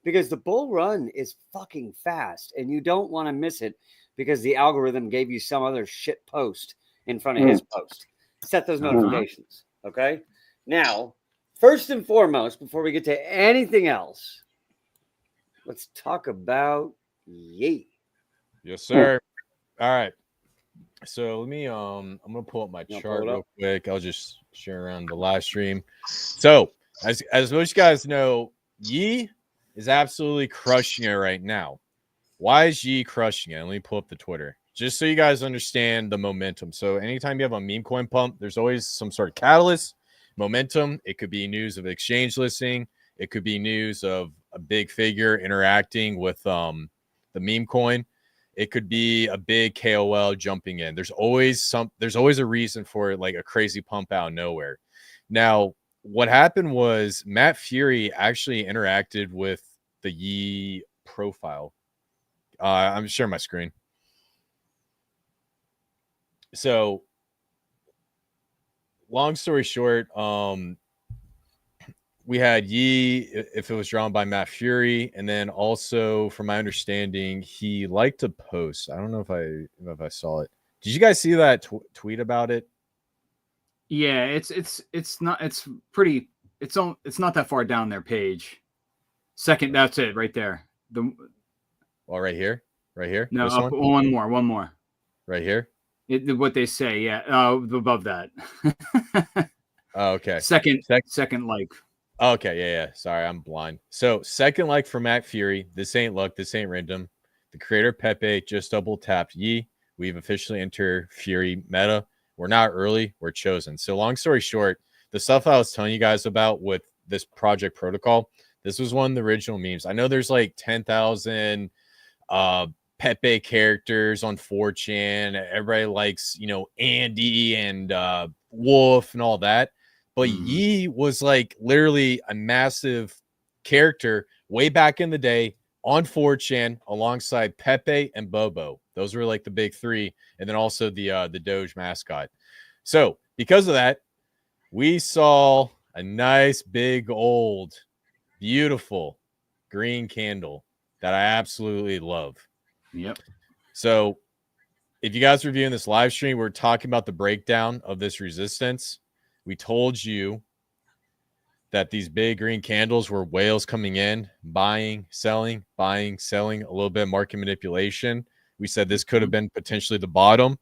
because the bull run is fucking fast and you don't want to miss it because the algorithm gave you some other shit post in front of his post. Set those notifications. Okay. Now, first and foremost, before we get to anything else, let's talk about YEE. Yes, sir. All right. So let me I'm gonna pull up my chart real quick. I'll just share around the live stream. So as most guys know, YEE is absolutely crushing it right now. Why is YEE crushing it? Let me pull up the Twitter just so you guys understand the momentum. So anytime you have a meme coin pump, there's always some sort of catalyst, momentum. It could be news of exchange listing. It could be news of a big figure interacting with the meme coin. It could be a big KOL jumping in. There's always a reason for it, like a crazy pump out of nowhere. Now, what happened was Matt Fury actually interacted with the YEE profile. I'm sharing my screen. So, long story short, we had YEE, if it was drawn by Matt Fury, and then also, from my understanding, he liked to post. I don't know if I saw it. Did you guys see that tweet about it? Yeah, it's not that far down their page. Second, that's it right there. Right here. No, one more. Right here. What they say, yeah, above that. Oh, okay. Second like. Okay, yeah. Sorry, I'm blind. So, second like for Matt Fury. This ain't luck. This ain't random. The creator Pepe just double tapped YEE. We've officially entered Fury meta. We're not early. We're chosen. So, long story short, the stuff I was telling you guys about with this project protocol, this was one of the original memes. I know there's like 10,000 Pepe characters on 4chan. Everybody likes, Andy and Wolf and all that. But YEE was like literally a massive character way back in the day on 4chan alongside Pepe and Bobo. Those were like the big three. And then also the Doge mascot. So because of that, we saw a nice, big, old, beautiful green candle that I absolutely love. Yep. So if you guys are viewing this live stream, we're talking about the breakdown of this resistance. We told you that these big green candles were whales coming in, buying, selling, a little bit of market manipulation. We said this could have been potentially the bottom.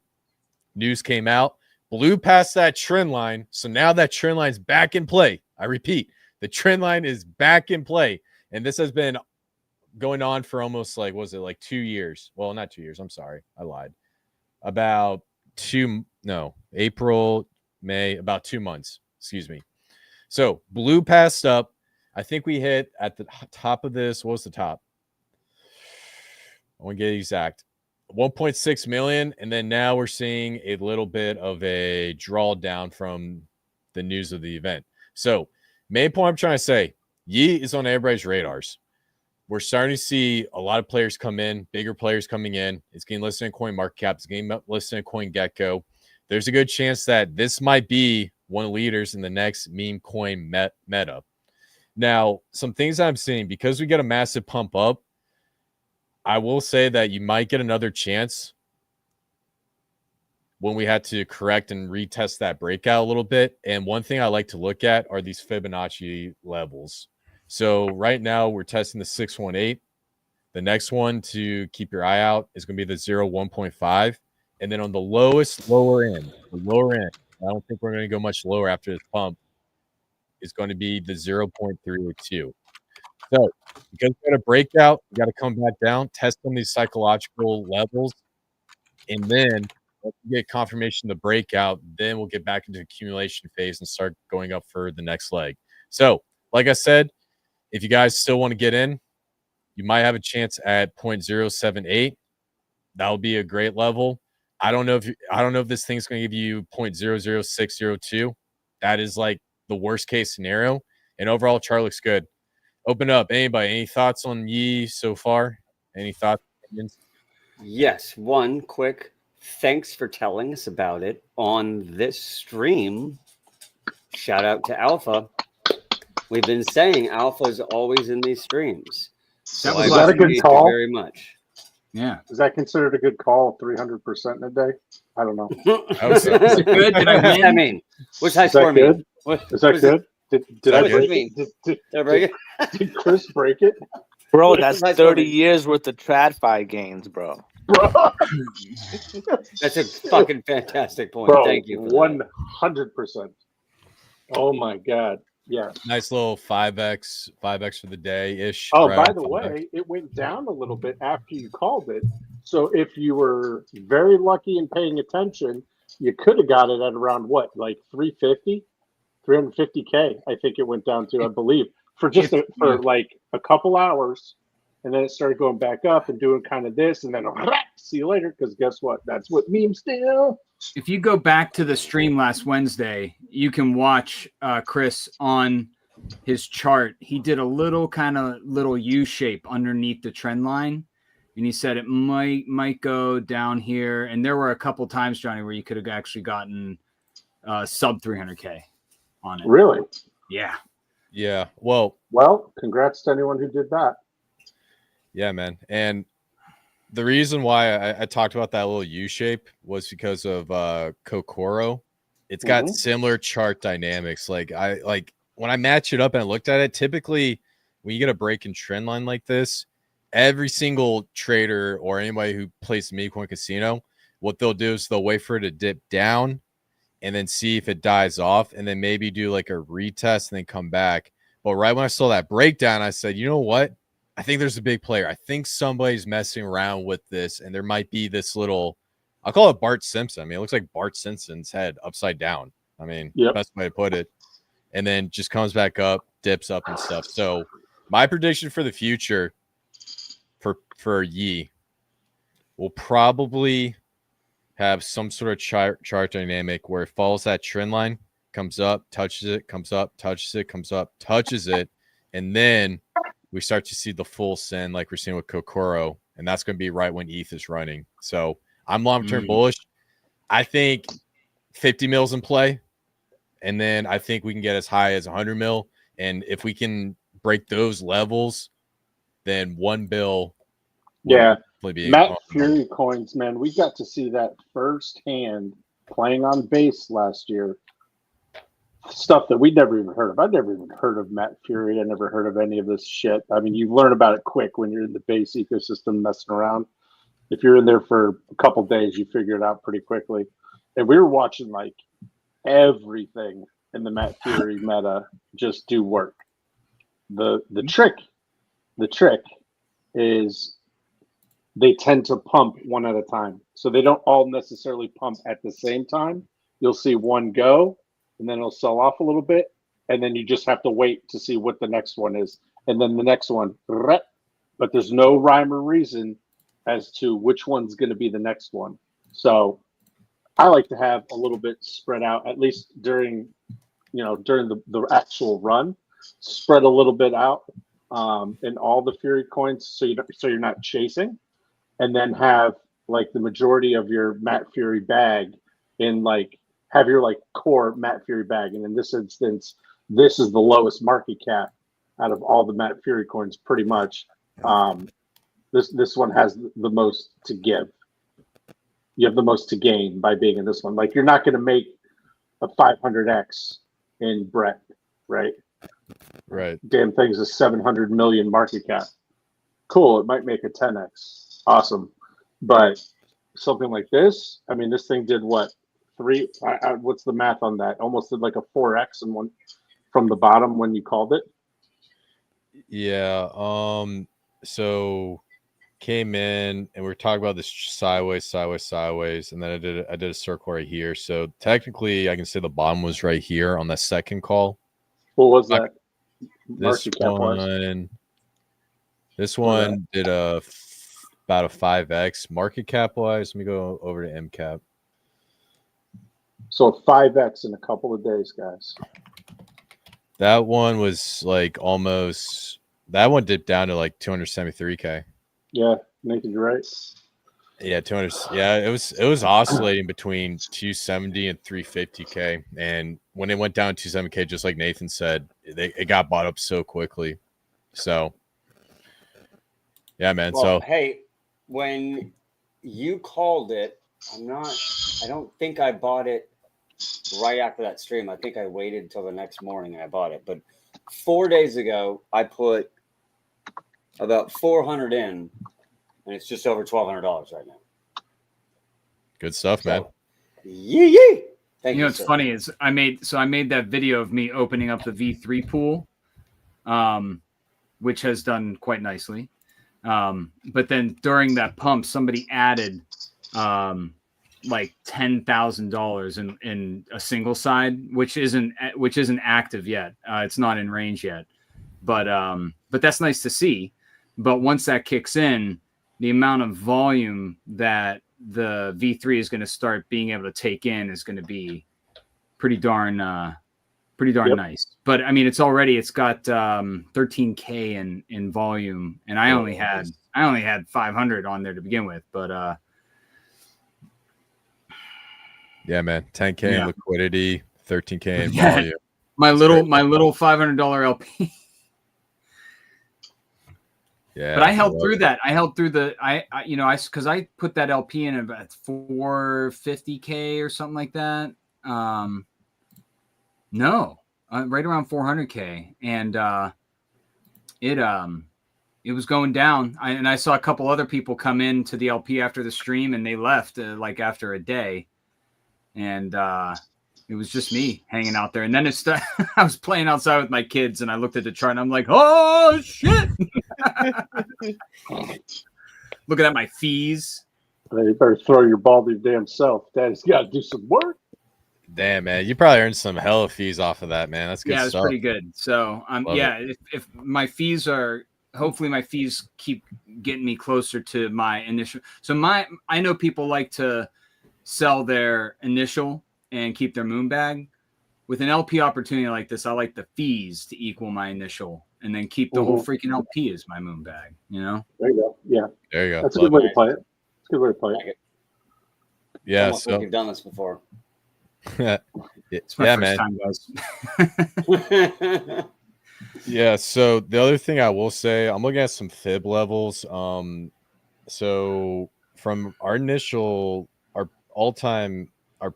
News came out, blew past that trend line. So now that trend line is back in play. I repeat, the trend line is back in play. And this has been going on for almost 2 years? Well, not 2 years. I'm sorry. I lied. April, May, about 2 months. Excuse me. So blue passed up. I think we hit at the top of this. What was the top? I want to get exact. 1.6 million. And then now we're seeing a little bit of a drawdown from the news of the event. So main point I'm trying to say, YEE is on everybody's radars. We're starting to see a lot of players come in, bigger players coming in. It's getting listed in CoinMarketCap. It's getting listed in CoinGecko. There's a good chance that this might be one of the leaders in the next meme coin meta. Now, some things I'm seeing, because we get a massive pump up, I will say that you might get another chance when we had to correct and retest that breakout a little bit. And one thing I like to look at are these Fibonacci levels. So right now we're testing the 618. The next one to keep your eye out is going to be the 1.5. And then on the lower end, I don't think we're going to go much lower after this pump, is going to be the 0.382. So because we got a breakout, we got to come back down, test some of these psychological levels, and then once we get confirmation of the breakout, then we'll get back into the accumulation phase and start going up for the next leg. So, like I said, if you guys still want to get in, you might have a chance at 0.078. That would be a great level. I don't know if this thing's going to give you 0.00602. That is like the worst case scenario. And overall, chart looks good. Open up. Anybody? Any thoughts on YEE so far? Any thoughts? Opinions? Yes. One quick thanks for telling us about it on this stream. Shout out to Alpha. We've been saying Alpha is always in these streams. That was Is last that a good Thank you call? very much. Yeah. Is that considered a good call? 300% in a day? I don't know. I hope so. Is it good? Did I What's that win? mean? What's high Is that score mean? good? What, Is that what's it- good? Did that I What's break it mean? it? Did I break it? Did Chris break it? Bro, What that's does high score 30 mean? years worth of TradFi gains, bro. Bro, That's a fucking fantastic point. bro, Thank you for that. 100%. Oh my God. Yes. Nice little 5x for the day ish. Oh, by the way, it went down a little bit after you called it. So if you were very lucky and paying attention, you could have got it at around what, like 350K, I think it went down to, I believe, for like a couple hours. And then it started going back up and doing kind of this, and then see you later. Because guess what? That's what memes do. If you go back to the stream last Wednesday, you can watch Chris on his chart. He did a little U shape underneath the trend line, and he said it might go down here. And there were a couple times, Johnny, where you could have actually gotten sub 300K on it. Really? Yeah. Yeah. Well, congrats to anyone who did that. yeah, man. And the reason why I talked about that little U shape was because of Kokoro. It's got similar chart dynamics. Like when I match it up and I looked at it, typically when you get a break in trend line like this, every single trader or anybody who plays Mecoin Casino, what they'll do is they'll wait for it to dip down and then see if it dies off and then maybe do like a retest and then come back. But right when I saw that breakdown, I said, you know what? I think there's a big player. I think somebody's messing around with this, and there might be this little, I'll call it Bart Simpson. I mean, it looks like Bart Simpson's head upside down. I mean, best way to put it. And then just comes back up, dips up and stuff. So my prediction for the future for YEE will probably have some sort of chart dynamic where it follows that trend line, comes up, touches it, comes up, touches it, comes up, touches it, and then we start to see the full send like we're seeing with Kokoro, and that's going to be right when ETH is running. So I'm long-term bullish. I think 50 mils in play, and then I think we can get as high as 100 mil. And if we can break those levels, then 1 bill. Yeah. Matt Fury coins, man. We got to see that firsthand playing on base last year. Stuff that we'd never even heard of. I'd never even heard of Matt Fury. I never heard of any of this shit. I mean, you learn about it quick when you're in the base ecosystem messing around. If you're in there for a couple days, you figure it out pretty quickly. And we were watching like everything in the Matt Fury meta just do work. The trick is they tend to pump one at a time. So they don't all necessarily pump at the same time. You'll see one go, and then it'll sell off a little bit, and then you just have to wait to see what the next one is. And then the next one, but there's no rhyme or reason as to which one's going to be the next one. So I like to have a little bit spread out, at least during the actual run, spread a little bit out in all the Fury coins, so you're not chasing, and then have like the majority of your Matt Fury bag in like have your like core Matt Fury bag. And in this instance, this is the lowest market cap out of all the Matt Fury coins, pretty much. This one has the most to give. You have the most to gain by being in this one. Like you're not going to make a 500x in Brett, right? Right. Damn thing's a 700 million market cap. Cool. It might make a 10x. Awesome. But something like this, I mean, this thing did what? What's the math on that? Almost did like a 4x in one from the bottom when you called it. Yeah. So came in and we were talking about this sideways, and then I did a circle right here. So technically, I can say the bottom was right here on the second call. What was that? This one did about a 5x market cap wise. Let me go over to MCAP. So 5x in a couple of days, guys. That one was like almost. That one dipped down to like 273K. Yeah, Nathan, you're right. Yeah, 200. Yeah, it was oscillating between 270 and 350K, and when it went down to 270K, just like Nathan said, it got bought up so quickly. So Yeah, man. Well, So hey, when you called it, I don't think I bought it right after that stream. I think I waited until the next morning and I bought it. But 4 days ago, I put about 400 in, and it's just over $1,200 right now. good stuff, man. Yee. Thank you. What's funny is I made that video of me opening up the V3 pool, which has done quite nicely. But then during that pump, somebody added like $10,000 in a single side, which isn't active yet. It's not in range yet, but that's nice to see. But once that kicks in, the amount of volume that the V3 is going to start being able to take in is going to be pretty darn nice. But I mean, it's got 13K in volume, and I only had 500 on there to begin with. But yeah, man, 10K in liquidity, 13K in volume. My little $500 LP. Yeah, but I held through that. I held through because I put that LP in about 450K or something like that. No, right around 400K, and it was going down. I saw a couple other people come in to the LP after the stream, and they left like after a day, and it was just me hanging out there. And then I was playing outside with my kids, and I looked at the chart, and I'm like, oh shit! Looking at my fees. You better throw your ball to your damn self. Daddy's got to do some work. Damn, man, you probably earned some hella fees off of that, man. That's good stuff. Yeah, it's pretty good. So, if my fees hopefully my fees keep getting me closer to my initial. So I know people like to sell their initial and keep their moon bag. With an LP opportunity like this, I like the fees to equal my initial, and then keep the whole freaking LP as my moon bag. You know? There you go. Yeah, there you go. That's a good way to play it. It's a good way to play it. Yeah, so like you've done this before. It's my first time, guys. Yeah, so the other thing I will say, I'm looking at some fib levels. So from our initial, our all-time, our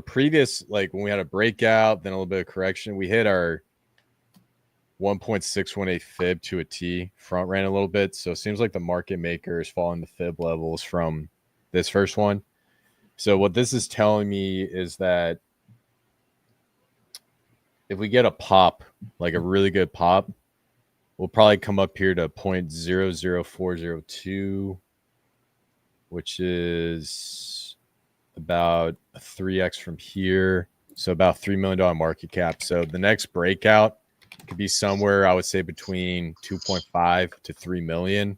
previous, like when we had a breakout, then a little bit of correction, we hit our 1.618 fib to a T, front ran a little bit. So it seems like the market maker is following the fib levels from this first one. So what this is telling me is that if we get a pop, like a really good pop, we'll probably come up here to 0.00402, which is about a 3x from here. So about $3 million market cap. So the next breakout could be somewhere, I would say, between 2.5 to 3 million,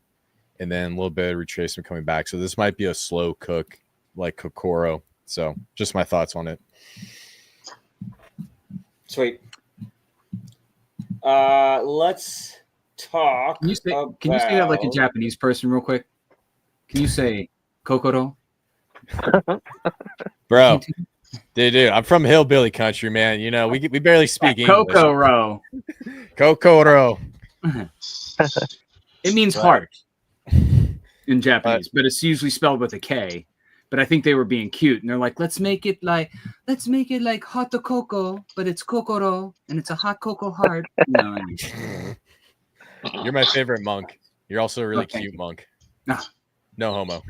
and then a little bit of retracement coming back. So this might be a slow cook, like Kokoro. So just my thoughts on it. Sweet. Let's talk. Can you say that like a Japanese person real quick? Can you say Kokoro? Bro, dude, I'm from hillbilly country, man. You know, we barely speak English. Kokoro. Kokoro. It means heart in Japanese, but it's usually spelled with a K. But I think they were being cute, and they're like, let's make it like hot cocoa, but it's kokoro, and it's a hot cocoa heart. No, You're my favorite monk. You're also a really cute monk. No homo.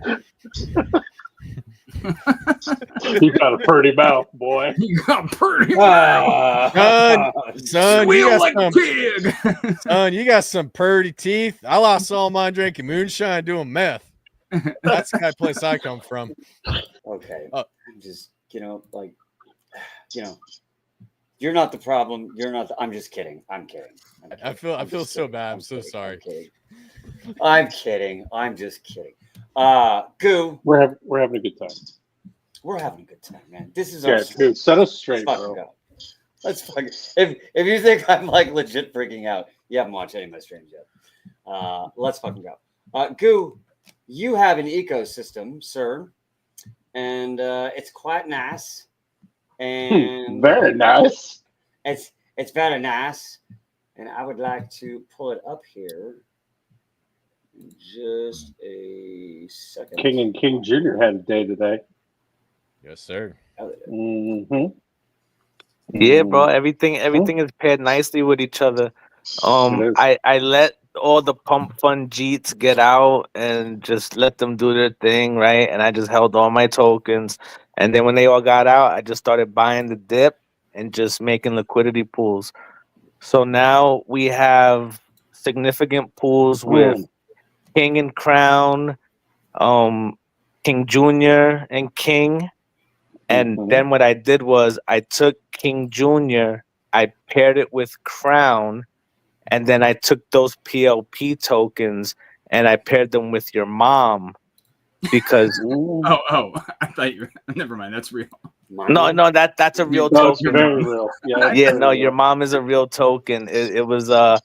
You got a pretty mouth, boy. You got a pretty mouth. Son, squeal like a pig. Son, you got some pretty teeth. I lost all mine drinking moonshine doing meth. That's the kind of place I come from. Okay. Just, you're not the problem. You're not. I'm just kidding. I'm kidding. I feel so bad. I'm so sorry. I'm kidding. I'm just kidding. Goo. We're having a good time. We're having a good time, man. This is dude. Set us straight, bro. Let's fucking if you think I'm like legit freaking out, you haven't watched any of my streams yet. Let's fucking go. Goo, you have an ecosystem, sir, and it's quite nice. And very nice. It's very nice, and I would like to pull it up here. just a second. King and King Jr. had a day today. Yes, sir. Mm-hmm. Yeah, bro. Everything is paired nicely with each other. I let all the pump fun Jeets get out and just let them do their thing, right? And I just held all my tokens. And then when they all got out, I just started buying the dip and just making liquidity pools. So now we have significant pools with King and Crown, King Jr. and King. And then what I did was I took King Jr., I paired it with Crown, and then I took those PLP tokens and I paired them with your mom because Oh, I thought you. Never mind. That's real. no, that's a real No, it's token. very real. Yeah, Yeah, no, your mom is a real token. It was a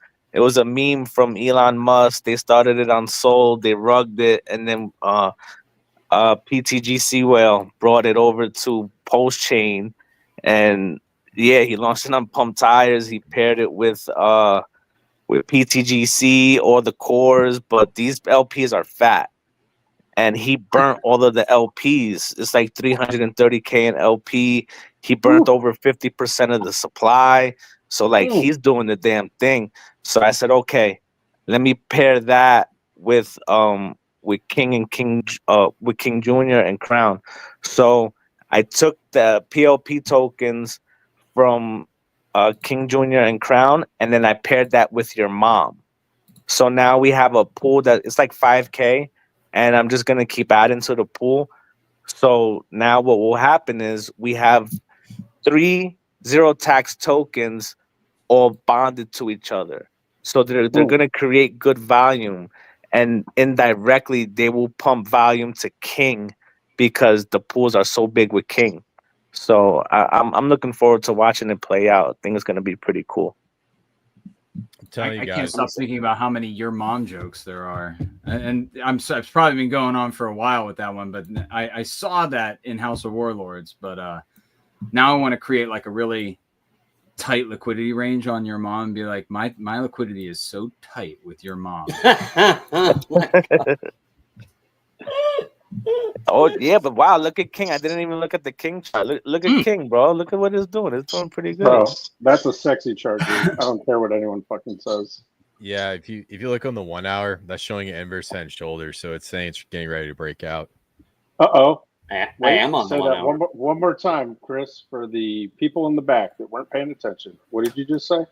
meme from Elon Musk. They started it on Sol, they rugged it, and then PTGC Whale brought it over to Post Chain, and yeah, he launched it on Pump Tires. He paired it with PTGC or the cores, but these LPs are fat. And he burnt all of the LPs. It's like 330K in LP. He burnt over 50% of the supply. So like he's doing the damn thing. So I said, okay, let me pair that with King Jr. and Crown. So I took the PLP tokens from King Jr. and Crown, and then I paired that with your mom. So now we have a pool that it's like 5K, and I'm just gonna keep adding to the pool. So now what will happen is we have 3 zero tax tokens all bonded to each other. So they're gonna create good volume, and indirectly they will pump volume to King because the pools are so big with King. So I'm looking forward to watching it play out. I think it's gonna be pretty cool. I can't stop thinking about how many your mom jokes there are, and it's probably been going on for a while with that one. But I saw that in House of Warlords, but now I want to create like a really tight liquidity range on your mom and be like, my liquidity is so tight with your mom. Oh yeah, but wow, look at King. I didn't even look at the King chart. Look at King, bro. Look at what it's doing. It's doing pretty good. Bro, that's a sexy chart, dude. I don't care what anyone fucking says. Yeah, if you look on the 1 hour, that's showing an inverse head and shoulders, so it's saying it's getting ready to break out. Uh-oh. I am on the say 1 that hour. one more time, Chris, for the people in the back that weren't paying attention. What did you just say?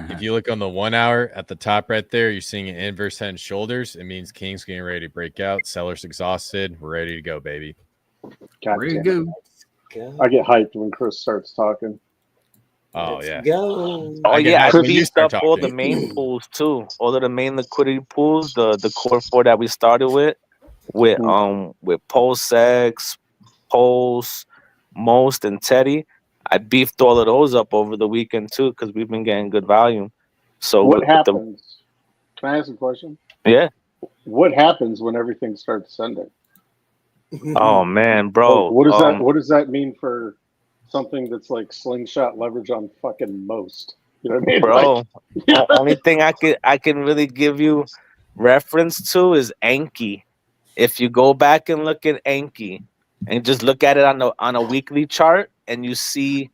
If you look on the 1 hour at the top right there, you're seeing an inverse head and shoulders. It means King's getting ready to break out. Seller's exhausted. We're ready to go, baby. Ready to go. I get hyped when Chris starts talking. Oh, Let's yeah. go. Oh yeah, I when you beefed up start all the talking. main pools too. All of the main liquidity pools, the core 4 that we started with Pulsex, Pulse, Most, and Teddy. I beefed all of those up over the weekend too because we've been getting good volume. So what happens? Can I ask a question? Yeah. What happens when everything starts sending? Oh man, bro. What does that mean for something that's like slingshot leverage on fucking Most? You know what I mean? Bro, the only thing I can really give you reference to is Anki. If you go back and look at Anki and just look at it on a weekly chart and you see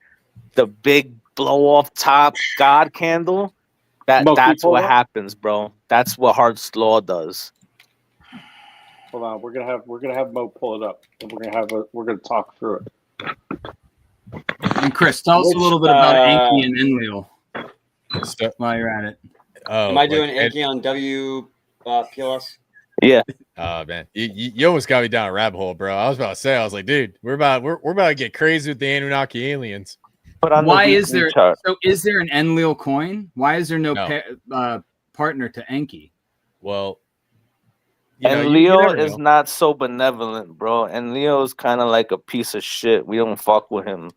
the big blow off top God candle, that's what happens, bro. That's what Hart's Law does. Hold on, we're gonna have Mo pull it up, and we're gonna talk through it. And Chris, tell us a little bit about Anki and Enlil while you're at it. Am I doing Anki on WPLS? Yeah. Oh man, you almost got me down a rabbit hole, bro. I was about to say, I was like, dude, we're about to get crazy with the Anunnaki aliens. Why is there? So is there an Enlil coin? Why is there no. Partner to Anki? Well, and Leo is not so benevolent, bro. And Leo is kind of like a piece of shit. We don't fuck with him.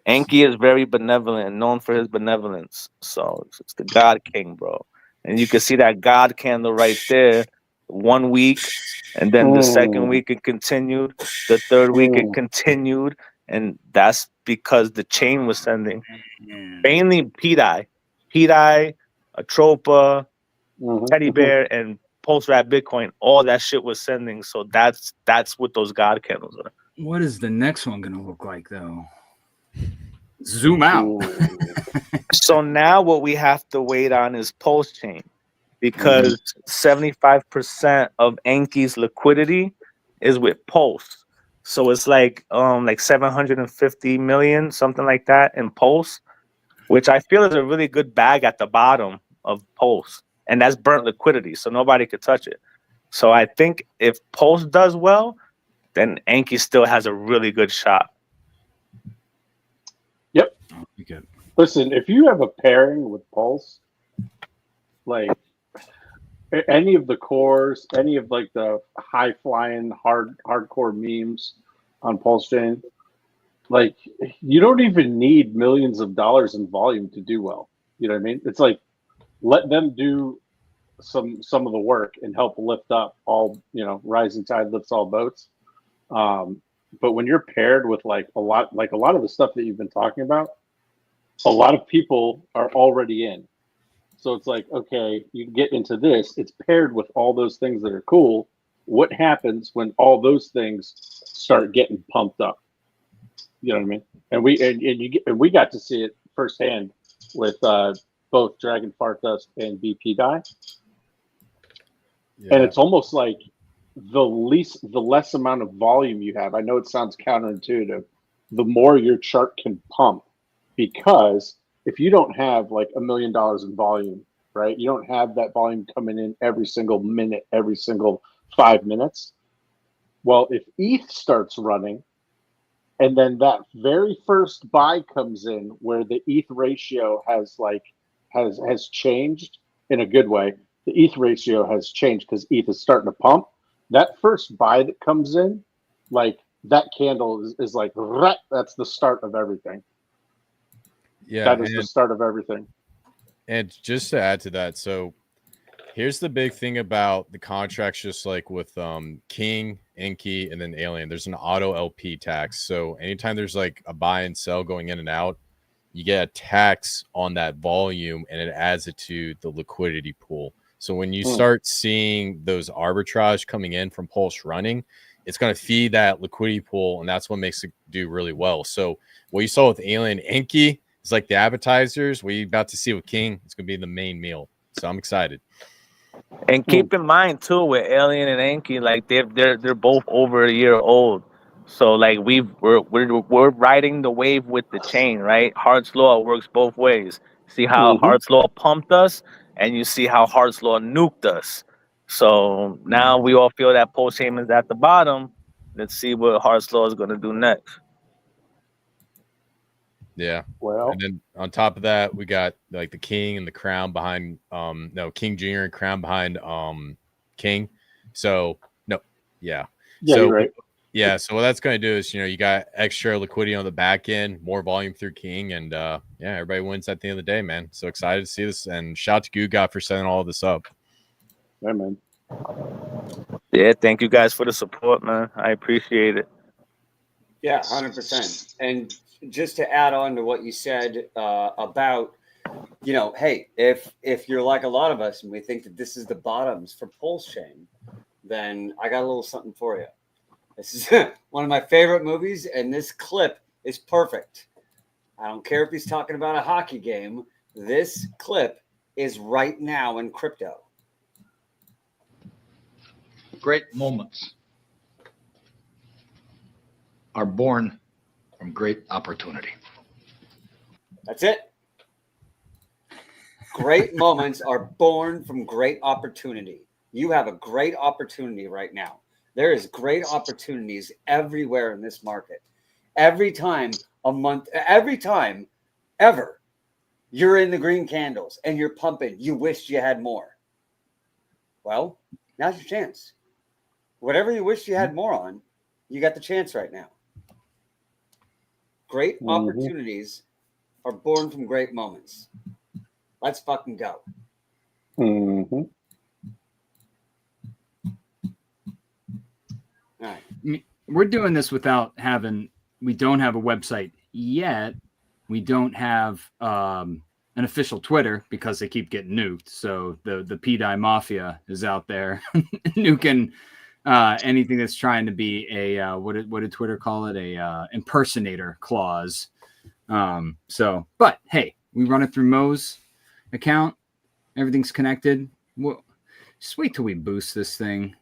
Anki is very benevolent and known for his benevolence. So it's the God King, bro. And you can see that God candle right there. 1 week, and then the second week it continued. The third week it continued, and that's because the chain was sending. Mainly Pedi, Atropa, Teddy Bear, and post wrap Bitcoin, all that shit was sending. So that's what those God candles are. What is the next one going to look like, though? Zoom out. So now what we have to wait on is Pulse Chain, because 75% of Enki's liquidity is with Pulse. So it's like 750 million, something like that, in Pulse, which I feel is a really good bag at the bottom of Pulse. And that's burnt liquidity, so nobody could touch it. So I think if Pulse does well, then Enki still has a really good shot. Yep. Oh, good. Listen, if you have a pairing with Pulse, like any of the cores, any of like the high flying hardcore memes on Pulse Chain, like you don't even need millions of dollars in volume to do well. You know what I mean? It's like let them do some of the work and help lift up all, rising tide lifts all boats. But when you're paired with like a lot of the stuff that you've been talking about, a lot of people are already in. So it's like, okay, you get into this, it's paired with all those things that are cool. What happens when all those things start getting pumped up? You know what I mean? And we got to see it firsthand with both Dragon Fart Dust and BP Die. Yeah. And it's almost like the less amount of volume you have. I know it sounds counterintuitive. The more your chart can pump, because if you don't have like $1 million in volume, right? You don't have that volume coming in every single minute, every single 5 minutes. Well, if ETH starts running, and then that very first buy comes in where the ETH ratio has changed in a good way. The ETH ratio has changed because ETH is starting to pump. That first buy that comes in, like that candle is like, that's the start of everything. Yeah. That is the start of everything. And just to add to that, so here's the big thing about the contracts, just like with King, Enki, and then Alien, there's an auto LP tax. So anytime there's like a buy and sell going in and out, you get a tax on that volume and it adds it to the liquidity pool. So when you start seeing those arbitrage coming in from Pulse running, it's going to feed that liquidity pool, and that's what makes it do really well. So what you saw with Alien, Enki is like the appetizers. What you're about to see with King, it's going to be the main meal. So I'm excited. And keep in mind too, with Alien and Enki, like they're both over a year old. So like we're riding the wave with the chain, right? Hart's Law works both ways. See how Hart's Law pumped us, and you see how Hart's Law nuked us. So now we all feel that Pulse Chain is at the bottom. Let's see what Hart's Law is going to do next. Yeah. Well, And then on top of that, we got like the King and the Crown behind King Jr. and Crown behind King. So yeah, so you're right. yeah, so what that's going to do is, you got extra liquidity on the back end, more volume through King, and everybody wins at the end of the day, man. So excited to see this, and shout out to Guga for setting all of this up. Yeah, man. Yeah, thank you guys for the support, man. I appreciate it. Yeah, 100%. And just to add on to what you said about, hey, if you're like a lot of us and we think that this is the bottoms for Pulse Chain, then I got a little something for you. This is one of my favorite movies, and this clip is perfect. I don't care if he's talking about a hockey game. This clip is right now in crypto. Great moments are born from great opportunity. That's it. Great moments are born from great opportunity. You have a great opportunity right now. There is great opportunities everywhere in this market. Every time ever, you're in the green candles and you're pumping. You wished you had more. Well, now's your chance. Whatever you wished you had more on, you got the chance right now. Great opportunities are born from great moments. Let's fucking go. Mm-hmm. All right. We're doing this without we don't have a website yet. We don't have an official Twitter because they keep getting nuked. So the P-Dye Mafia is out there nuking anything that's trying to be a what did Twitter call it? A impersonator clause. But hey, we run it through Mo's account. Everything's connected. Well, just wait till we boost this thing.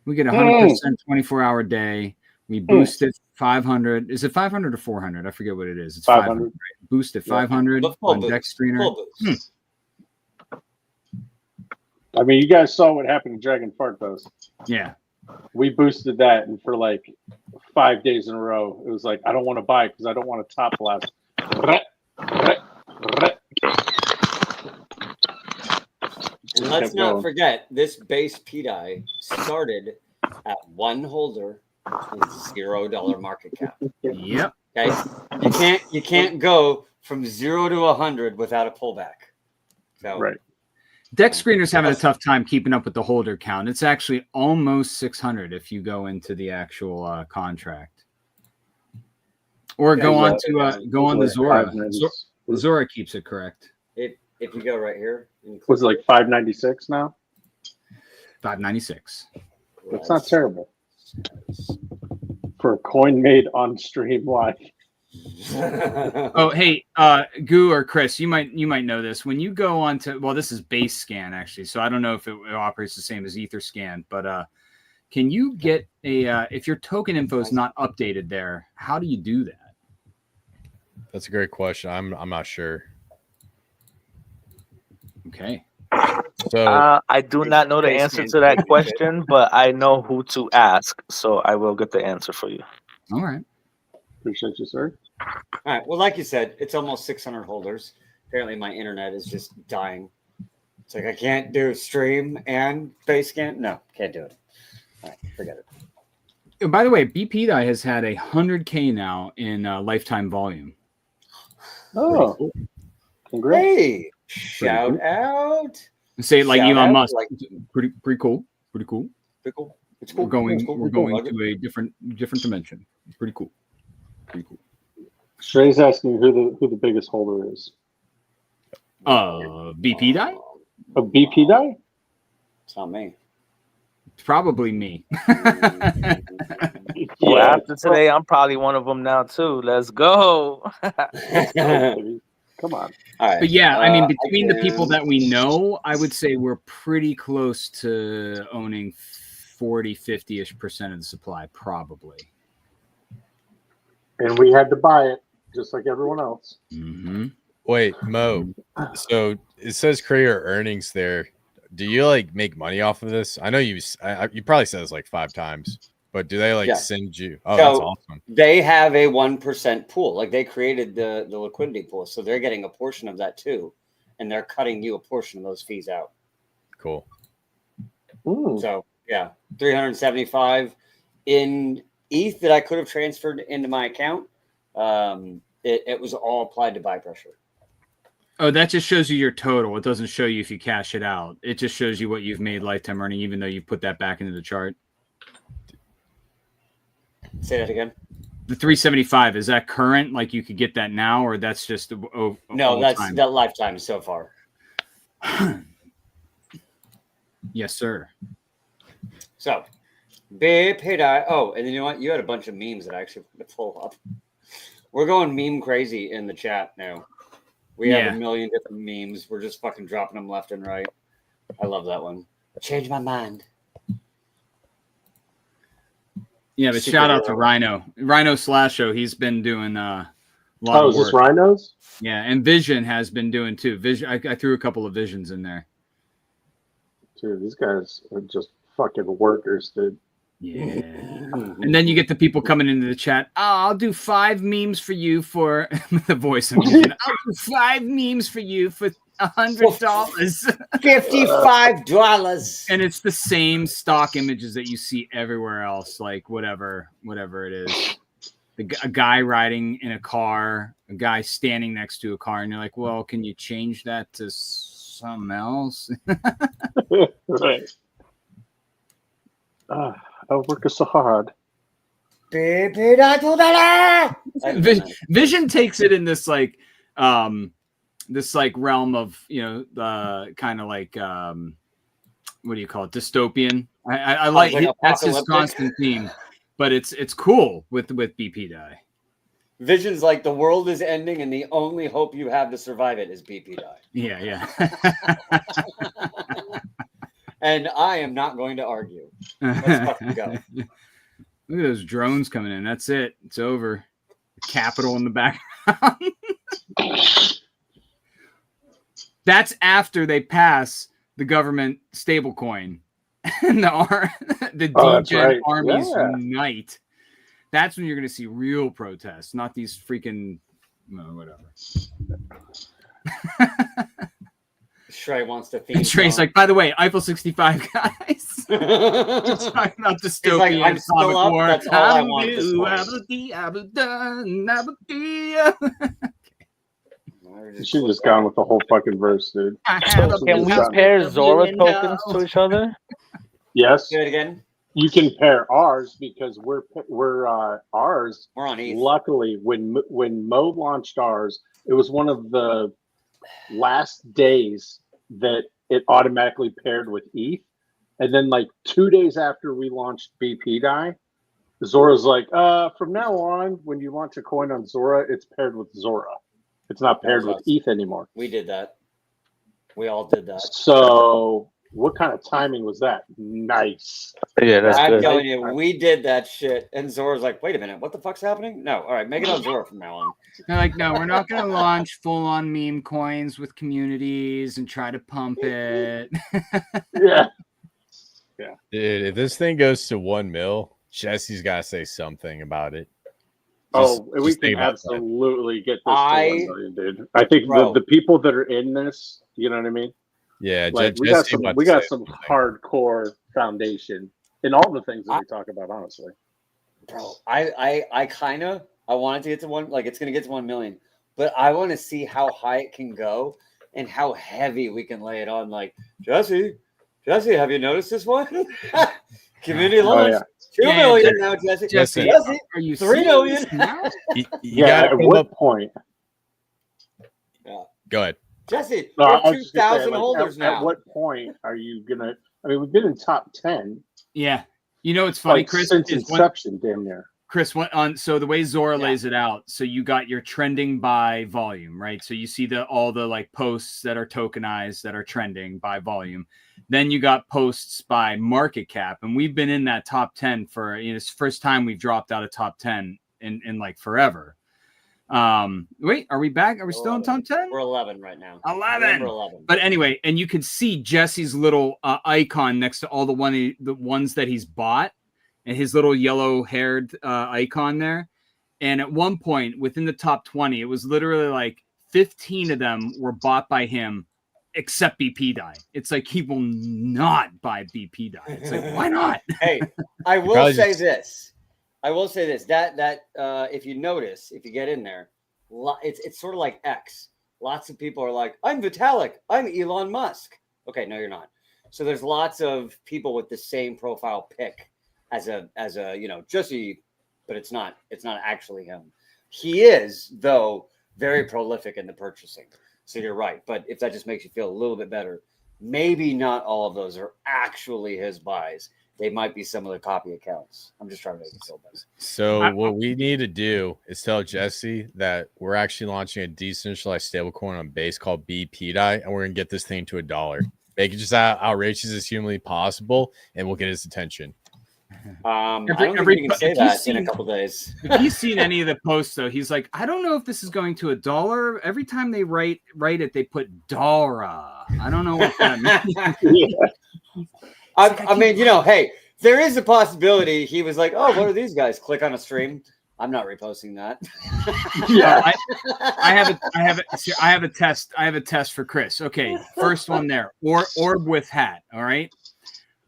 We get 100% 24-hour day. We boost it 500. Is it 500 or 400? I forget what it is. It's 500. Right? Boost it 500 on Dex Screener. I mean, you guys saw what happened to Dragon Fart Post. Yeah. We boosted that, and for like 5 days in a row, it was like, I don't want to buy it because I don't want to top blast. And let's not forget, this base P-Dye started at 1 holder with $0 market cap. Yep. Okay. You can't go from 0 to 100 without a pullback. So right. Dex Screener's having a tough time keeping up with the holder count. It's actually almost 600 if you go into the actual contract, or go on the Zora. Zora keeps it correct. If you go right here, was it like 596 now? 596. That's not terrible for a coin made on stream live. Oh, hey, Goo or Chris, you might know this. When you go on to, well, this is base scan actually, so I don't know if it operates the same as Ether scan, but can you get if your token info is not updated there, how do you do that? That's a great question. I'm not sure. Okay. So I do not know the answer to that question, but I know who to ask, so I will get the answer for you. All right. Appreciate you, sir. All right. Well, like you said, it's almost 600 holders. Apparently, my internet is just dying. It's like I can't do stream and base scan. No, can't do it. All right, forget it. By the way, BP has had 100K now in lifetime volume. Oh, cool. Congrats! Hey, shout out! Say it like Elon Musk. Like, pretty cool. Pretty cool. Pretty cool. It's cool. We're going to a different dimension. Pretty cool. Pretty cool. Shrey's asking who the biggest holder is. BP die? A BP die? It's not me. It's probably me. Well, after today, I'm probably one of them now too. Let's go. Come on. All right. But yeah, I mean, between the people that we know, I would say we're pretty close to owning 40-50-ish% of the supply, probably. And we had to buy it, just like everyone else. Mm-hmm. Wait, Mo. So it says creator earnings there. Do you like make money off of this? I know you probably said this like 5 times, but do they send you? Oh, so that's awesome. They have a 1% pool. Like they created the liquidity pool, so they're getting a portion of that too, and they're cutting you a portion of those fees out. Cool. Ooh. So yeah, 375 in ETH that I could have transferred into my account. It was all applied to buy pressure. Oh, that just shows you your total. It doesn't show you if you cash it out. It just shows you what you've made lifetime earning, even though you put that back into the chart. Say that again. The 375, is that current? Like you could get that now, or that's just no, that's time? That lifetime so far. Yes, sir. So big P-Dye. Oh, and then you know what? You had a bunch of memes that I actually want to pull up. We're going meme crazy in the chat now. We have a million different memes. We're just fucking dropping them left and right. I love that one. Change my mind. Yeah, but shout out to Rhino Slasho. He's been doing a lot of work. Is this Rhinos? Yeah, and Vision has been doing too. Vision, I threw a couple of Visions in there. Dude, these guys are just fucking workers, dude. Yeah. And then you get the people coming into the chat. Oh, I'll do 5 memes for you for the voice. I'll do 5 memes for you for $100. $55. And it's the same stock images that you see everywhere else, like whatever it is. A guy riding in a car, a guy standing next to a car, and you're like, well, can you change that to something else? Right. I work so hard. Vision takes it in this like this like realm of, you know, the kind of like what do you call it, dystopian. I like like it. That's his apocalyptic. constant theme, but it's cool with BP die. Vision's like the world is ending, and the only hope you have to survive it is BP die. Yeah. And I am not going to argue. Let's fucking go. Look at those drones coming in. That's it. It's over. The Capitol in the background. That's after they pass the government stablecoin and the degen armies unite. That's when you're going to see real protests, not these freaking whatever. Shrey wants to theme. Shrey's like, by the way, Eiffel 65 guys. Just talking about dystopian. Like, I'm still up. War. That's all I want. You should have just gone with the whole fucking verse, dude. Can we pair Zora tokens to each other? Yes. Do it again. You can pair ours because we're ours. We're on ETH. Luckily, when Mo launched ours, it was one of the last days that it automatically paired with ETH, and then like 2 days after we launched BP Die, Zora's like, from now on, when you launch a coin on Zora, it's paired with Zora. It's not paired with ETH anymore. We did that. We all did that. So what kind of timing was that? Nice. Yeah, that's I'm good. telling you, we did that shit. And Zora's like, wait a minute, what the fuck's happening? No, all right, make it on Zora from now on. They're like, no, we're not going to launch full-on meme coins with communities and try to pump it. Yeah. Dude, if this thing goes to 1 mil, Jesse's got to say something about it. We can absolutely get this to 1 million, dude. I think the people that are in this, you know what I mean? Yeah, like, we got some hardcore foundation in all the things that we talk about, honestly. Bro, I want it to get to one, like it's gonna get to 1 million, but I want to see how high it can go and how heavy we can lay it on. Like, Jesse, have you noticed this one? Community launch. 2 million now, Jesse. Are you 3 million? At what point? Yeah. Go ahead. Jesse, we're 2,000 holders now. At what point are you gonna? I mean, we've been in top 10. Yeah, you know it's funny, like, Chris. Since inception, damn near. Chris, so the way Zora lays it out, so you got your trending by volume, right? So you see all the like posts that are tokenized that are trending by volume. Then you got posts by market cap, and we've been in that top 10 for it's the first time we've dropped out of top 10 in like forever. Wait, are we back? Are we still in top 10? We're 11 right now. 11. We're 11. But anyway, and you can see Jesse's little icon next to all the ones that he's bought, and his little yellow-haired icon there. And at one point, within the top 20, it was literally like 15 of them were bought by him, except BP Die. It's like he will not buy BP Die. It's like, why not? Hey, I will say this. That if you notice, if you get in there, it's sort of like X. Lots of people are like, I'm Vitalik, I'm Elon Musk. Okay, no, you're not. So there's lots of people with the same profile pic as a Jesse, but it's not actually him. He is, though, very prolific in the purchasing. So you're right. But if that just makes you feel a little bit better, maybe not all of those are actually his buys. They might be some of the copy accounts. I'm just trying to make it feel better. So what we need to do is tell Jesse that we're actually launching a decentralized stablecoin on Base called BPDI, and we're going to get this thing to $1. Make it just outrageous as humanly possible, and we'll get his attention. I don't think we can say that in a couple days. If he's seen any of the posts, though, he's like, I don't know if this is going to $1. Every time they write it, they put Dara. I don't know what that means. I mean, hey, there is a possibility he was like, oh, what are these guys? Click on a stream. I'm not reposting that. Yeah, I have a test. I have a test for Chris. Okay, first one there. Orb with hat. All right.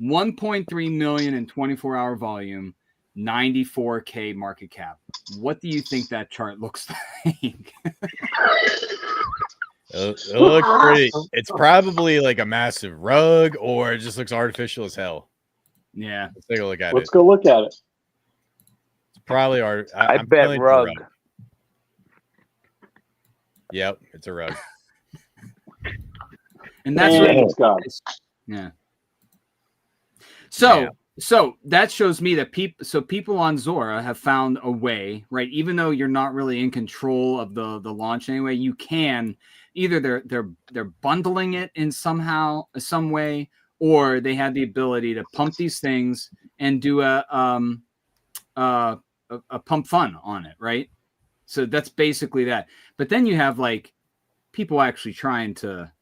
1.3 million in 24-hour volume, 94K market cap. What do you think that chart looks like? It looks pretty. It's probably like a massive rug, or it just looks artificial as hell. Yeah, let's take a look at Let's go look at it. It's probably art. I bet rug. Yep, it's a rug. And that's Thanks, God. yeah. Yeah. So that shows me that people on Zora have found a way, right? Even though you're not really in control of the launch anyway, you can either they're bundling it in some way, or they have the ability to pump these things and do a pump fun on it, right? So that's basically that. But then you have like people actually trying to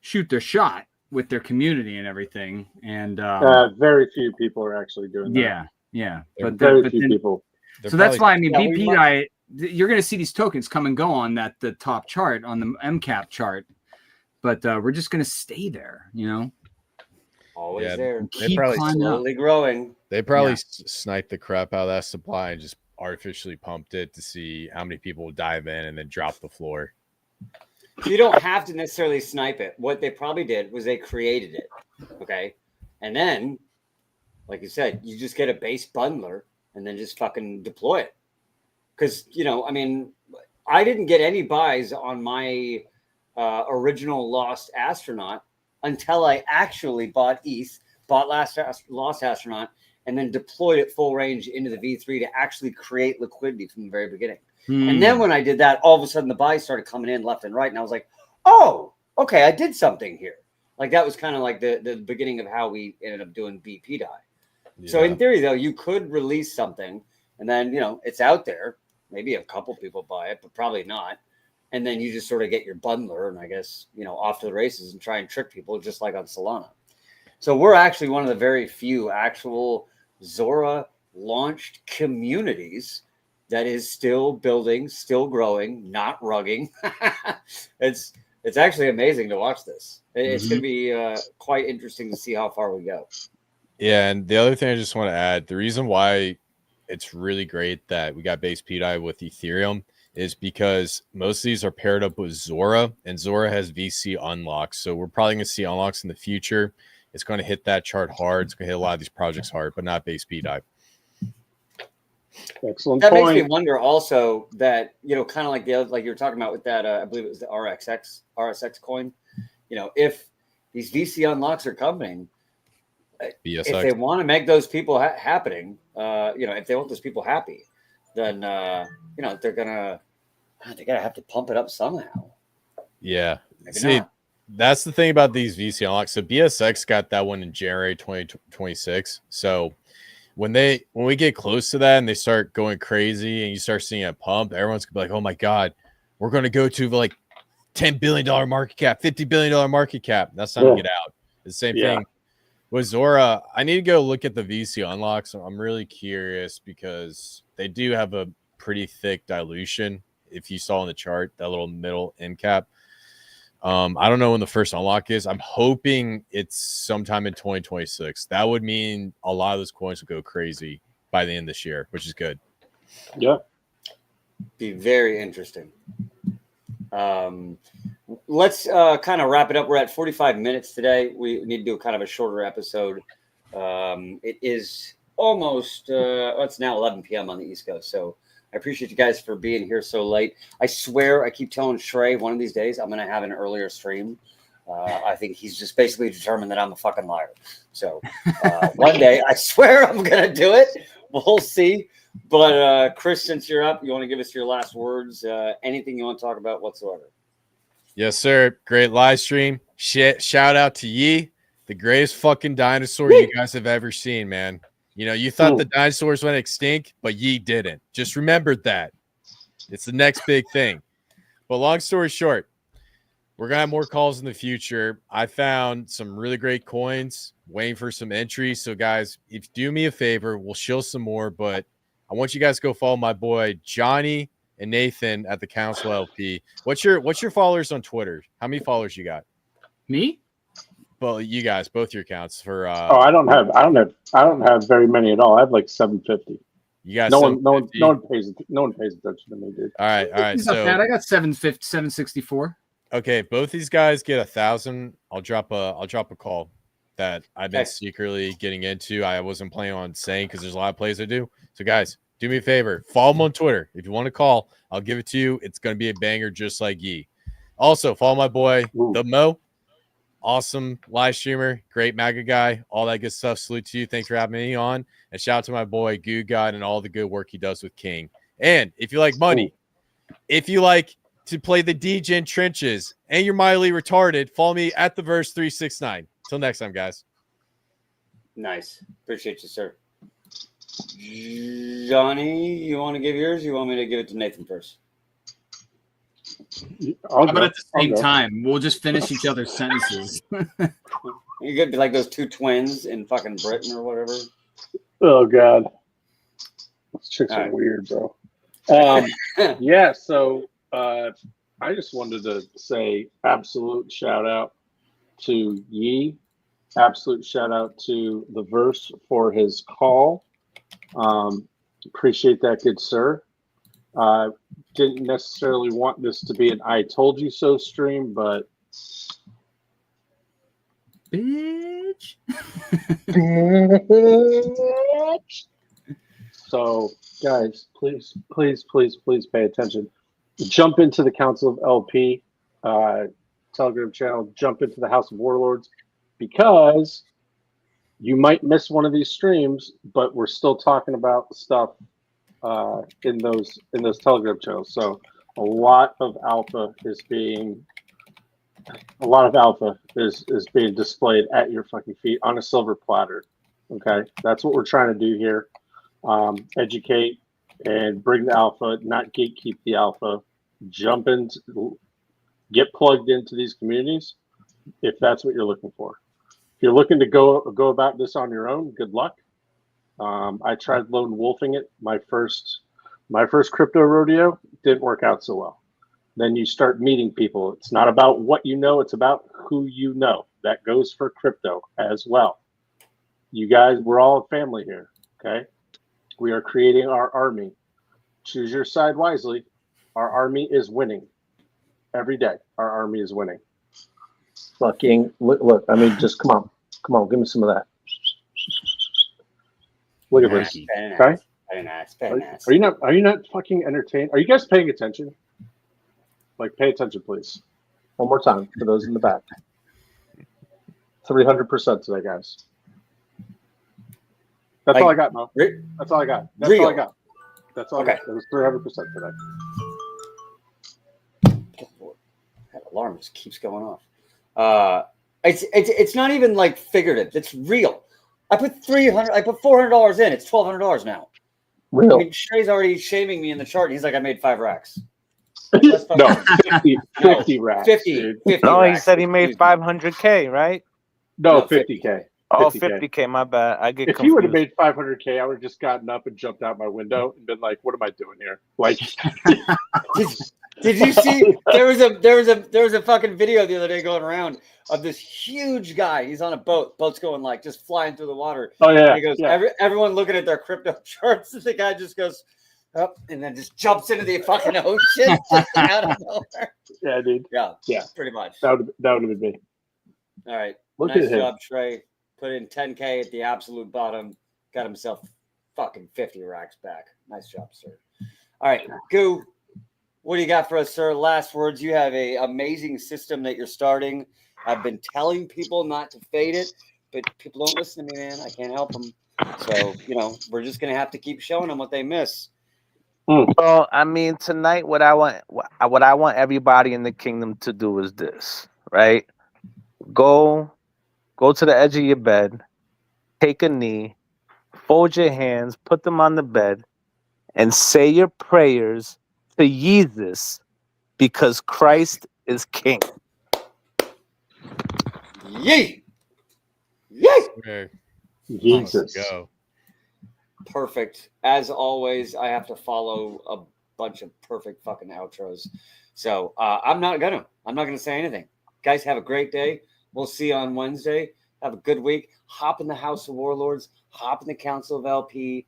shoot their shot with their community and everything. And very few people are actually doing that. Yeah. They're But Very few people. so that's why, I mean, Yeah, BP diet, you're going to see these tokens come and go on the top chart, on the MCAP chart. But we're just going to stay there, you know? Always Yeah, there. they probably climbing up. Slowly growing. They probably sniped the crap out of that supply and just artificially pumped it to see how many people would dive in and then drop the floor. You don't have to necessarily snipe it. What they probably did was they created it. Okay. And then, like you said, you just get a base bundler and then just fucking deploy it. Because, you know, I mean, I didn't get any buys on my original Lost Astronaut until I actually bought ETH, bought Lost Astronaut, and then deployed it full range into the V3 to actually create liquidity from the very beginning. And then when I did that, all of a sudden the buys started coming in left and right. And I was like, oh, okay, I did something here. Like that was kind of like the beginning of how we ended up doing BP die. Yeah. So in theory, though, you could release something and then, you know, it's out there. Maybe a couple people buy it, but probably not. And then you just sort of get your bundler and I guess, you know, off to the races and try and trick people just like on Solana. So we're actually one of the very few actual Zora launched communities that is still building, still growing, not rugging. It's actually amazing to watch this. It's going to be quite interesting to see how far we go. Yeah, and the other thing I just want to add, the reason why it's really great that we got base PDI with Ethereum is because most of these are paired up with Zora, and Zora has VC unlocks. So we're probably going to see unlocks in the future. It's going to hit that chart hard. It's going to hit a lot of these projects hard, but not base PDI. Excellent that point. Makes me wonder also that, you know, kind of like the other, like you were talking about with that, I believe it was the RSX coin. You know, if these VC unlocks are coming, BSX. if they want to make those people happening, you know, if they want those people happy, then you know they're gonna have to pump it up somehow. Yeah, Maybe see, not. That's the thing about these VC unlocks. So BSX got that one in January 2026. So when we get close to that and they start going crazy and you start seeing a pump, everyone's gonna be like, oh my God, we're gonna go to like $10 billion market cap, $50 billion market cap. That's time to get out. It's the same thing with Zora. I need to go look at the VC unlocks. I'm really curious because they do have a pretty thick dilution. If you saw in the chart, that little middle end cap. I don't know when the first unlock is. I'm hoping it's sometime in 2026. That would mean a lot of those coins will go crazy by the end of this year, which is good. Yeah. Be very interesting. Let's kind of wrap it up. We're at 45 minutes today. We need to do kind of a shorter episode. It is almost, it's now 11 p.m. on the East Coast. So I appreciate you guys for being here so late. I swear, I keep telling Shrey one of these days I'm going to have an earlier stream. I think he's just basically determined that I'm a fucking liar. So one day, I swear I'm going to do it. We'll see. But Chris, since you're up, you want to give us your last words? Anything you want to talk about whatsoever? Yes, sir. Great live stream. Shout out to YEE, the greatest fucking dinosaur you guys have ever seen, man. You know, you thought the dinosaurs went extinct, but YEE didn't. Just remembered that. It's the next big thing. But long story short, we're going to have more calls in the future. I found some really great coins, waiting for some entries. So, guys, if you do me a favor, we'll show some more. But I want you guys to go follow my boy Johnny and Nathan at the Council LP. What's your followers on Twitter? How many followers you got? Me? Well, you guys, both your accounts for. I don't have very many at all. I have like 750. You guys, no one pays attention to me, dude. All right. It's not bad. I got 764. Okay, both these guys get 1,000. I'll drop a call that I've been secretly getting into. I wasn't planning on saying because there's a lot of plays I do. So guys, do me a favor, follow them on Twitter. If you want to call, I'll give it to you. It's going to be a banger, just like YEE. Also, follow my boy, Ooh. the Mo. Awesome live streamer, great MAGA guy, all that good stuff. Salute to you. Thanks for having me on. And shout out to my boy, Goo God, and all the good work he does with King. And if you like money, if you like to play the DJ in trenches, and you're mildly retarded, follow me at the verse 369. Till next time, guys. Nice. Appreciate you, sir. Johnny, you want to give yours? You want me to give it to Nathan first? How about at the same time? We'll just finish each other's sentences. You could be like those two twins in fucking Britain or whatever. Oh God, those chicks are right. weird, bro. Yeah. So I just wanted to say absolute shout out to YEE. Absolute shout out to the verse for his call. Appreciate that, good sir. Didn't necessarily want this to be an I told you so stream, but Bitch. So guys, please pay attention. Jump into the Council of LP Telegram channel, jump into the House of Warlords, because you might miss one of these streams, but we're still talking about stuff in those Telegram channels. So a lot of alpha is being displayed at your fucking feet on a silver platter. Okay, that's what we're trying to do here. Educate and bring the alpha, not gatekeep the alpha. Jump into, get plugged into these communities if that's what you're looking for. If you're looking to go about this on your own, good luck. I tried lone wolfing it. My first crypto rodeo didn't work out so well. Then you start meeting people. It's not about what you know, it's about who you know. That goes for crypto as well. You guys, we're all a family here, okay? We are creating our army. Choose your side wisely. Our army is winning. Every day, our army is winning. Fucking, look, I mean, just come on, give me some of that. Look at this. Okay? Very nice. Are you not fucking entertained? Are you guys paying attention? Like, pay attention, please. One more time for those in the back. 300% today, guys. That's all I got, Mo. That's all I got. That's all I got. That's all I got. It was 300% today. That alarm just keeps going off. It's not even like figurative. It's real. I put $400 in. It's $1,200 now. Real. I mean, Trey's already shaming me in the chart. He's like, I made 5 racks. No, 50 racks. 50 No, he racks. said he made 500K, right? No, 50K. Oh, 50K, my bad. I get If confused. he would have made 500K, I would have just gotten up and jumped out my window and been like, "What am I doing here?" Like, did you see? There was a fucking video the other day going around of this huge guy. He's on a boat. Boat's going like just flying through the water. oh yeah, And he goes, everyone looking at their crypto charts. And the guy just goes up and then just jumps into the fucking ocean out of nowhere. Yeah, dude. Yeah, pretty much. That would have been me. All right. Look Nice at him. job, Trey. Put in 10K at the absolute bottom. Got himself fucking 50 racks back. Nice job, sir. All right, Goo. What do you got for us, sir? Last words. You have an amazing system that you're starting. I've been telling people not to fade it, but people don't listen to me, man. I can't help them. So, we're just going to have to keep showing them what they miss. Well, I mean, tonight, what I want everybody in the kingdom to do is this, right? Go to the edge of your bed, take a knee, fold your hands, put them on the bed, and say your prayers to Jesus, because Christ is King. Yay! Yay! Jesus. Let's go. Perfect. As always, I have to follow a bunch of perfect fucking outros. So I'm not gonna say anything. Guys, have a great day. We'll see you on Wednesday. Have a good week. Hop in the House of Warlords. Hop in the Council of LP.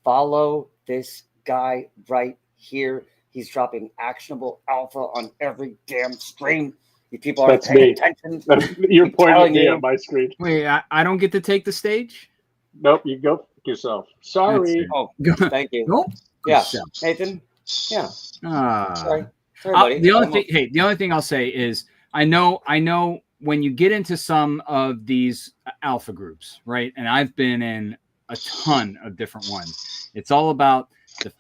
Follow this guy right here. He's dropping actionable alpha on every damn stream. You people aren't paying attention. You're pointing at me on my screen. Wait, I don't get to take the stage? Nope, you go fuck yourself. Sorry. Oh, thank you. Nope. Yeah, Nathan. Yeah. Ah. Sorry. Everybody, The only thing I'll say is I know when you get into some of these alpha groups, right? And I've been in a ton of different ones. It's all about the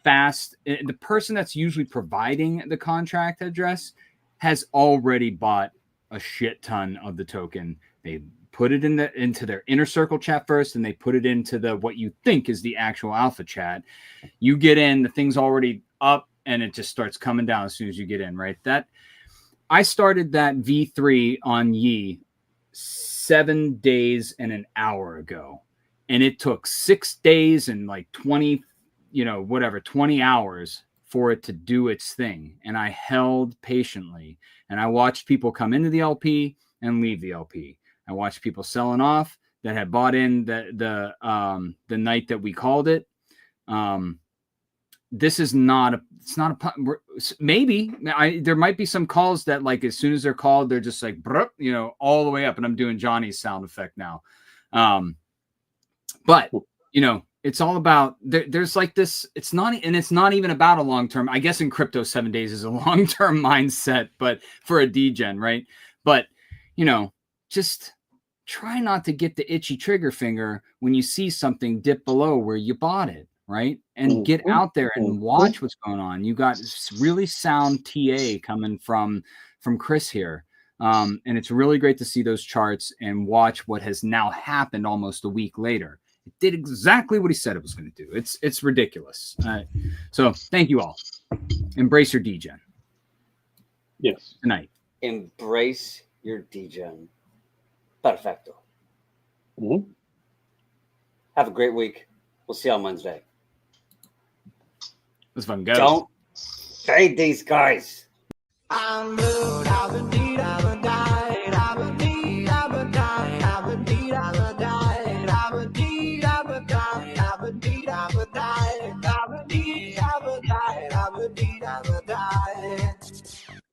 person that's usually providing the contract address has already bought a shit ton of the token. They put it into their inner circle chat first, and they put it into what you think is the actual alpha chat. You get in, the thing's already up, and it just starts coming down as soon as you get in, right? I started that V3 on YEE 7 days and an hour ago, and it took 6 days and like 20 hours for it to do its thing. And I held patiently, and I watched people come into the LP and leave the LP. I watched people selling off that had bought in the night that we called it. This is not maybe there might be some calls that, like, as soon as they're called, they're just like, all the way up. And I'm doing Johnny's sound effect now. But it's all about there's like this. It's not even about a long term. I guess in crypto, 7 days is a long term mindset, but for a degen, right? But just try not to get the itchy trigger finger when you see something dip below where you bought it, right? And get out there and watch what's going on. You got really sound TA coming from Chris here. And it's really great to see those charts and watch what has now happened almost a week later. It did exactly what he said it was going to do. It's ridiculous. So thank you all. Embrace your degen. Yes. Good night. Embrace your degen. Perfecto. Have a great week. We'll see you on Wednesday. Let's fucking go. Don't fade these guys. I'm rude, I'm indeed, I'm a died, I'm indeed, I'm a died, I'm indeed, I'm a died, I'm indeed, I'm a died, I'm indeed, I'm a died, I'm indeed, I'm a died, I'm indeed, I'm a died.